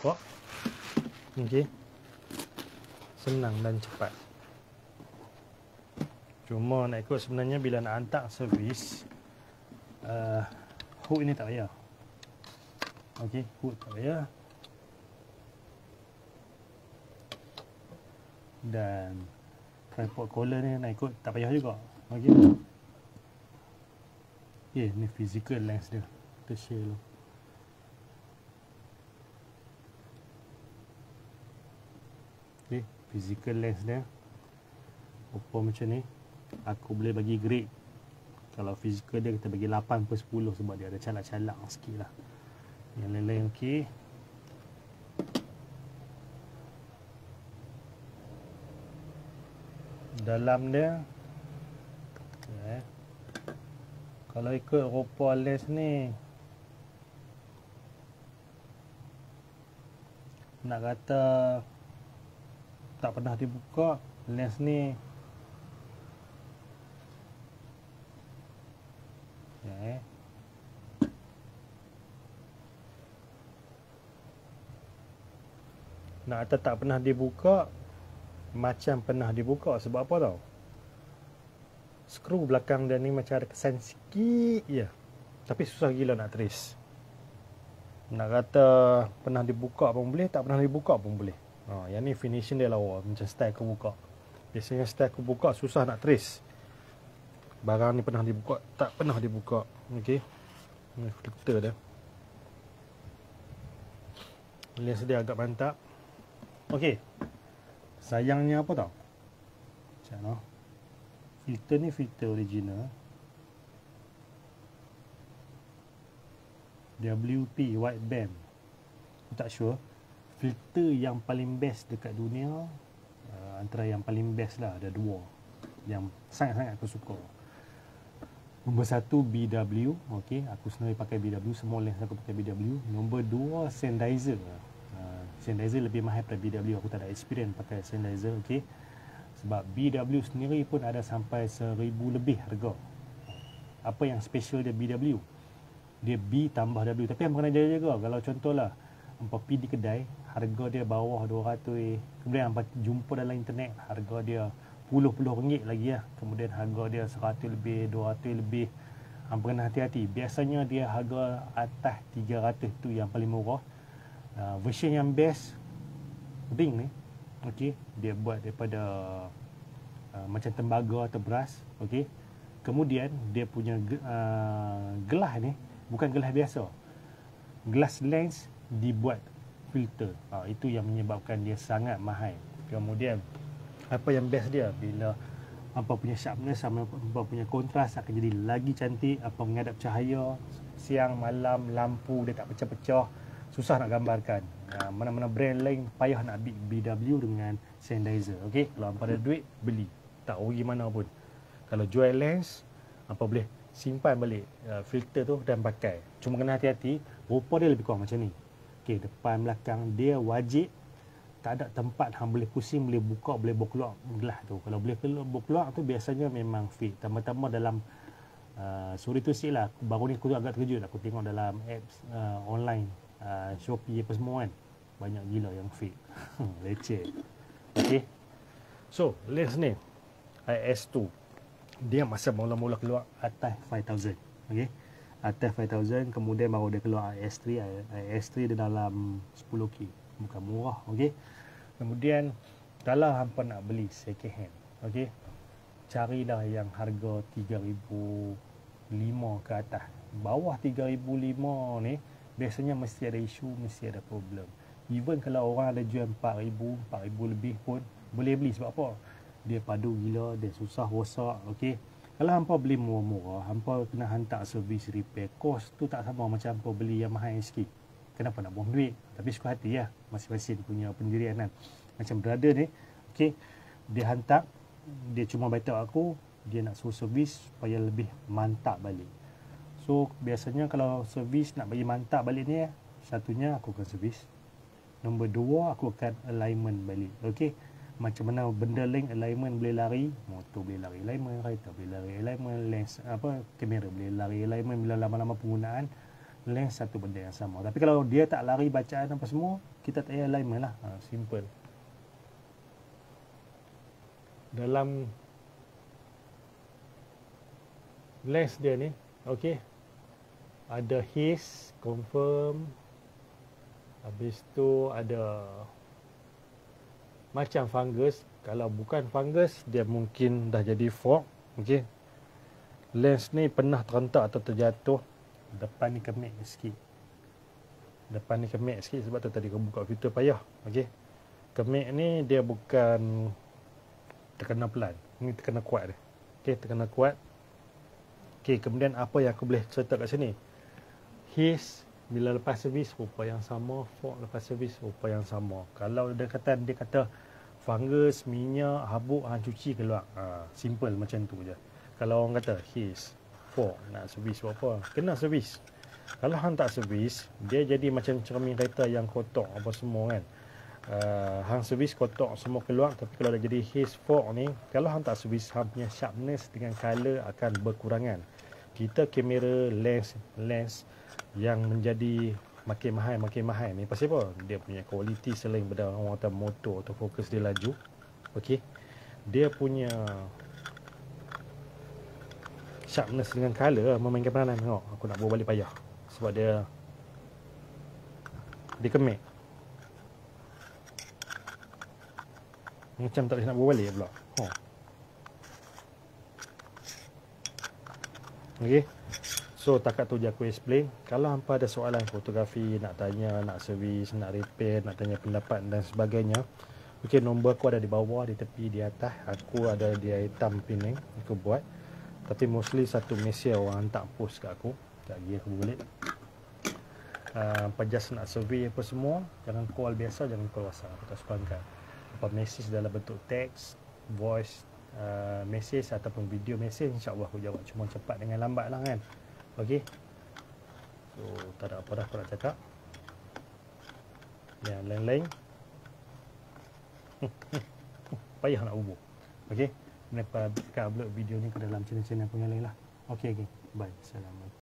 buka. Okey. Senang dan cepat. Cuma nak ikut sebenarnya bila nak hantar servis, hook ini tak payah. Okey, hook tak payah. Dan tripod collar ni nak ikut tak payah juga. Okey. Okay, ni physical lens dia. Kita share dulu. Okay, physical lens dia. Rupa macam ni. Aku boleh bagi grade. Kalau physical dia kita bagi 8/10 sebab dia ada calak-calak sikit lah. Yang lain-lain okey. Dalam dia kalau ikut rupa lens ni, nak kata tak pernah dibuka, lens ni nak kata tak pernah dibuka, macam pernah dibuka. Sebab apa tau? Skru belakang dia ni macam ada kesan sikit je, tapi susah gila nak trace. Nak kata pernah dibuka pun boleh, tak pernah dibuka pun boleh. Yang ni finishing dia lawa, macam style aku buka. Biasanya style aku buka susah nak trace. Barang ni pernah dibuka, tak pernah dibuka. Okey. Ni filter dia. Lens dia agak mantap. Okey. Sayangnya apa tau? Macam mana? Filter ni filter original. WP wideband. Aku tak sure. Filter yang paling best dekat dunia, antara yang paling best lah, ada dua yang sangat-sangat aku suka. Nombor satu BW. Okey, aku sendiri pakai BW, semua lens aku pakai BW. Nombor dua Sennheiser. Sennheiser lebih mahal daripada BW. Aku tak ada experience pakai Sennheiser. Okey, sebab BW sendiri pun ada sampai 1000 lebih harga. Apa yang special dia BW? Dia B tambah W. Tapi yang kena jaga, kalau contohlah hampa pergi di kedai, harga dia bawah 200, kemudian hampa jumpa dalam internet, harga dia puluh-puluh ringgit lagi lah. Kemudian harga dia 100 lebih, 200 lebih. Hampa kena hati-hati. Biasanya dia harga atas 300 tu yang paling murah. Version yang best ring ni, okey, dia buat daripada macam tembaga atau beras. Okey, kemudian dia punya gelas ni bukan gelas biasa, gelas lens dibuat filter. Itu yang menyebabkan dia sangat mahal. Kemudian apa yang best dia, bila apa punya sharpness, apa punya kontras akan jadi lagi cantik. Apa menghadap cahaya siang malam, lampu dia tak pecah-pecah, susah nak gambarkan. Mana-mana brand lain payah nak beat BW dengan Sennheiser. Okey, kalau hampa ada duit, beli, tak rugi mana pun. Kalau jual lens, hampa boleh simpan balik filter tu dan pakai. Cuma kena hati-hati, rupa dia lebih kurang macam ni. Okey, depan belakang dia wajib tak ada tempat hang boleh pusing, boleh buka, boleh bawa keluar gelas tu. Kalau boleh bawa keluar tu biasanya memang fit. Tambah-tambah dalam sorry tu sikit lah, baru ni aku agak terkejut. Aku tengok dalam apps online, Shopee apa semua kan, banyak gila yang fake. Leceh. Okay, so lens ni IS2, dia masa mula-mula keluar atas 5000. Okay, atas 5000, kemudian baru dia keluar IS3. IS3 dia dalam 10k, bukan murah. Okay, kemudian kalau hampa nak beli second hand, okay, carilah yang harga 3005 ke atas. Bawah 3005 ni biasanya mesti ada isu, mesti ada problem. Even kalau orang ada jual 4000 lebih pun boleh beli. Sebab apa? Dia padu gila, dia susah rosak. Okey, kalau hampa beli murah-murah, hampa kena hantar servis repair. Kos tu tak sama macam hampa beli yang mahal sikit. Kenapa nak buang duit? Tapi suka hati lah, masing-masing punya pendirian kan. Macam brother ni, okey, dia hantar, dia cuma beritahu aku dia nak suruh servis supaya lebih mantap balik. So biasanya kalau servis nak bagi mantap balik ni, satunya aku akan servis, nombor dua aku akan alignment balik. Okey, macam mana benda link alignment boleh lari, motor boleh lari alignment, kereta boleh lari alignment, lens apa kamera boleh lari alignment bila lama-lama penggunaan. lens satu benda yang sama. Tapi kalau dia tak lari bacaan apa semua, kita tak payah alignment lah. Simple. Dalam lens dia ni, okey, ada his, confirm, habis tu ada macam fungus. Kalau bukan fungus, dia mungkin dah jadi fog. Okey, lens ni pernah terentak atau terjatuh, depan ni kemik sikit. Depan ni kemik sikit sebab tu tadi aku buka filter payah. Okey, kemik ni dia bukan terkena pelan, ni terkena kuat dia. Okey, terkena kuat. Okey, kemudian apa yang aku boleh cerita kat sini? His bila lepas servis rupa yang sama, fog lepas servis rupa yang sama. Kalau dia kata fungus, minyak, habuk, hang cuci keluar. Simple macam tu je. Kalau orang kata his, fog, nak servis apa? Kena servis. Kalau hang tak servis, dia jadi macam cermin kereta yang kotor apa semua kan. Hang servis kotor semua keluar. Tapi kalau dah jadi his, fog ni, kalau hang tak servis, hang punya sharpness dengan color akan berkurangan. Kita kamera lens yang menjadi makin mahal ni pasal apa? Dia punya kualiti selain pada orang kata motor atau fokus dia laju. Okey, dia punya sharpness dengan color memainkan peranan. Tengok, aku nak bawa balik payah sebab dia kemik. Macam tak boleh nak bawa balik pula. Okey. So takat tu je aku explain. Kalau hampa ada soalan fotografi, nak tanya, nak servis, nak repair, nak tanya pendapat dan sebagainya, okey, nombor aku ada di bawah, di tepi, di atas. Aku ada di hitam pining aku buat. Tapi mostly satu Malaysia orang hantar post kat aku. Tak lagi aku boleh. Apa just nak survey apa semua, jangan call biasa, jangan call WhatsApp. Aku tak suka angkat. Apa message dalam bentuk teks, voice message ataupun video message, insya-Allah aku jawab. Cuma cepat dengan lambat lah kan. Okey. So tak ada apa dah aku nak cakap. Yang lain-lain payah nak hubung. Okey. Kenapa upload video ni ke dalam channel-channel aku yang lain lah. Okey. Bye. Assalamualaikum.